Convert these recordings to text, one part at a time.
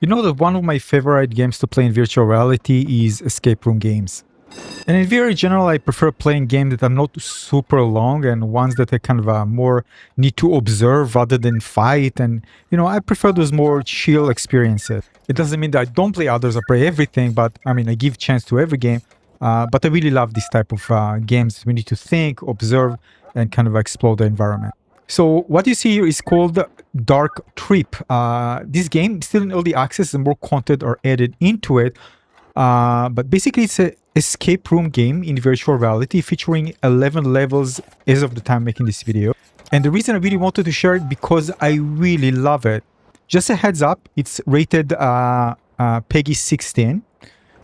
You know that one of my favorite games to play in virtual reality is escape room games. And in very general, I prefer playing games that are not super long and ones that I kind of more need to observe rather than fight. And, you know, I prefer those more chill experiences. It doesn't mean that I don't play others, I play everything, but I mean, I give chance to every game. But I really love this type of games. We need to think, observe, and kind of explore the environment. So what you see here is called Dark Trip. This game is still in early access and more content are added into it. But basically it's an escape room game in virtual reality featuring 11 levels as of the time making this video. And the reason I really wanted to share it because I really love it. Just a heads up, it's rated Peggy 16.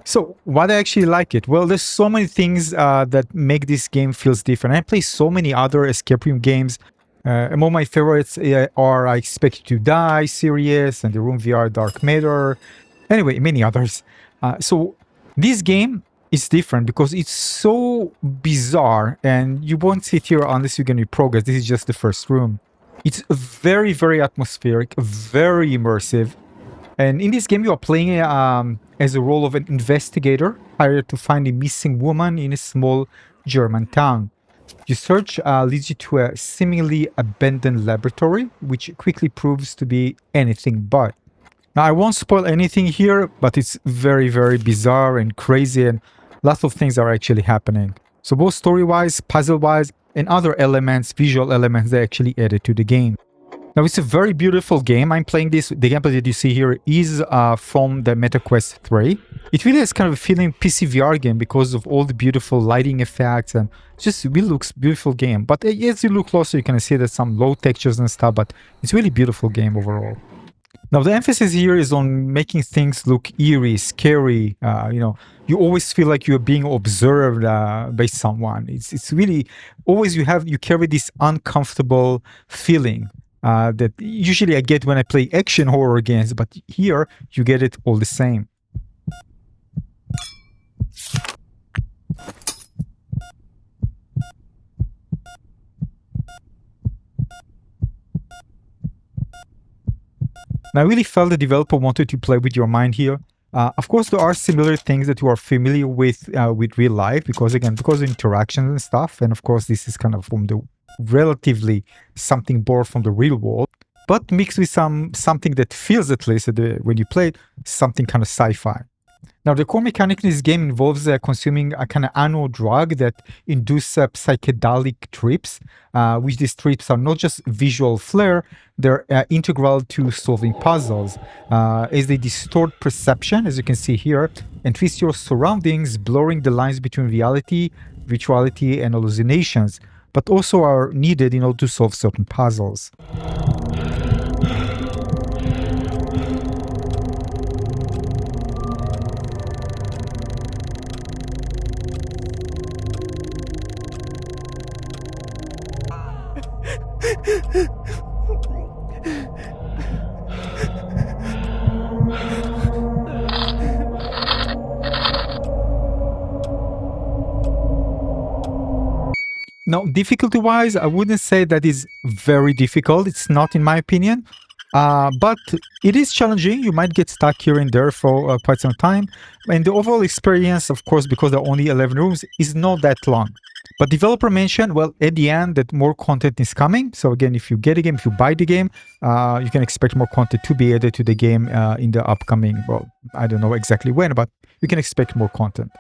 So why do I actually like it? Well, there's so many things that make this game feels different. I play so many other escape room games. Among my favorites are I Expect You to Die series and the Room VR Dark Matter. Anyway, many others. So this game is different because it's so bizarre and you won't sit here unless you're going to progress. This is just the first room. It's very, very atmospheric, very immersive. And in this game, you are playing as a role of an investigator hired to find a missing woman in a small German town. Your search leads you to a seemingly abandoned laboratory, which quickly proves to be anything but. Now, I won't spoil anything here, but it's very, very bizarre and crazy, and lots of things are actually happening. So both story-wise, puzzle-wise, and other elements, visual elements, they actually added to the game. Now, it's a very beautiful game. I'm playing this. The gameplay that you see here is from the MetaQuest 3. It really has kind of a feeling PC VR game because of all the beautiful lighting effects and just really looks beautiful game. But as you look closer, you can see that some low textures and stuff, but it's really beautiful game overall. Now, the emphasis here is on making things look eerie, scary. You know, you always feel like you're being observed by someone. It's really always you carry this uncomfortable feeling that usually I get when I play action horror games, but here you get it all the same. Now, I really felt the developer wanted to play with your mind here. Of course, there are similar things that you are familiar with real life, because of interactions and stuff. And of course, this is kind of from the relatively something borrowed from the real world, but mixed with something that feels, at least when you play it, something kind of sci-fi. Now, the core mechanic in this game involves consuming a kind of unknown drug that induces psychedelic trips, which these trips are not just visual flair, they're integral to solving puzzles, as they distort perception, as you can see here, and twist your surroundings, blurring the lines between reality, virtuality, and hallucinations, but also are needed in order to solve certain puzzles. Now, difficulty-wise, I wouldn't say that is very difficult. It's not, in my opinion. But it is challenging. You might get stuck here and there for quite some time. And the overall experience, of course, because there are only 11 rooms, is not that long. But developer mentioned, well, at the end, that more content is coming. So again, if you get a game, if you buy the game, you can expect more content to be added to the game in the upcoming, well, I don't know exactly when, but you can expect more content.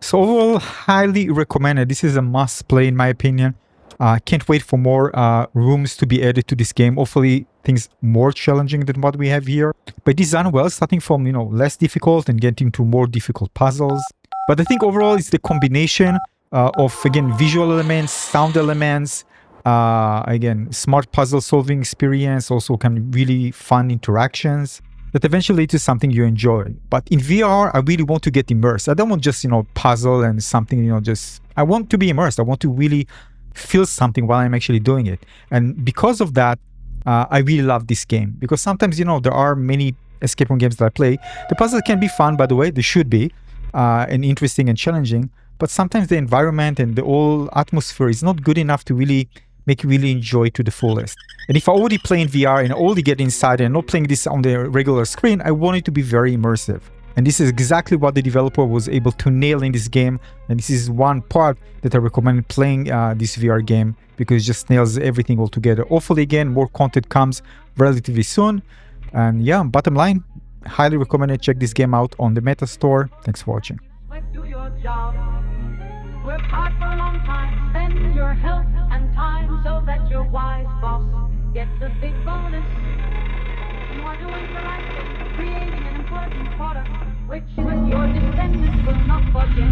So overall, highly recommended. This is a must play in my opinion. Can't wait for more rooms to be added to this game. Hopefully things more challenging than what we have here. But designed well, starting from, you know, less difficult and getting to more difficult puzzles. But I think overall it's the combination of, again, visual elements, sound elements, Again, smart puzzle solving experience, also can really fun interactions that eventually lead to something you enjoy. But in VR, I really want to get immersed. I don't want just, puzzle and something, I want to be immersed. I want to really feel something while I'm actually doing it. And because of that, I really love this game, because sometimes, there are many escape room games that I play. The puzzles can be fun, by the way, they should be, and interesting and challenging. But sometimes the environment and the whole atmosphere is not good enough to really make you really enjoy it to the fullest. And if I already play in VR and already get inside and not playing this on the regular screen, I want it to be very immersive. And this is exactly what the developer was able to nail in this game. And this is one part that I recommend playing this VR game, because it just nails everything all together. Hopefully, again, more content comes relatively soon. And yeah, bottom line, highly recommend it. Check this game out on the Meta Store. Thanks for watching. Do your job. Work hard for a long time. Spend your health and time so that your wise boss gets a big bonus. You are doing the right thing, creating an important product, which with your descendants will not forget.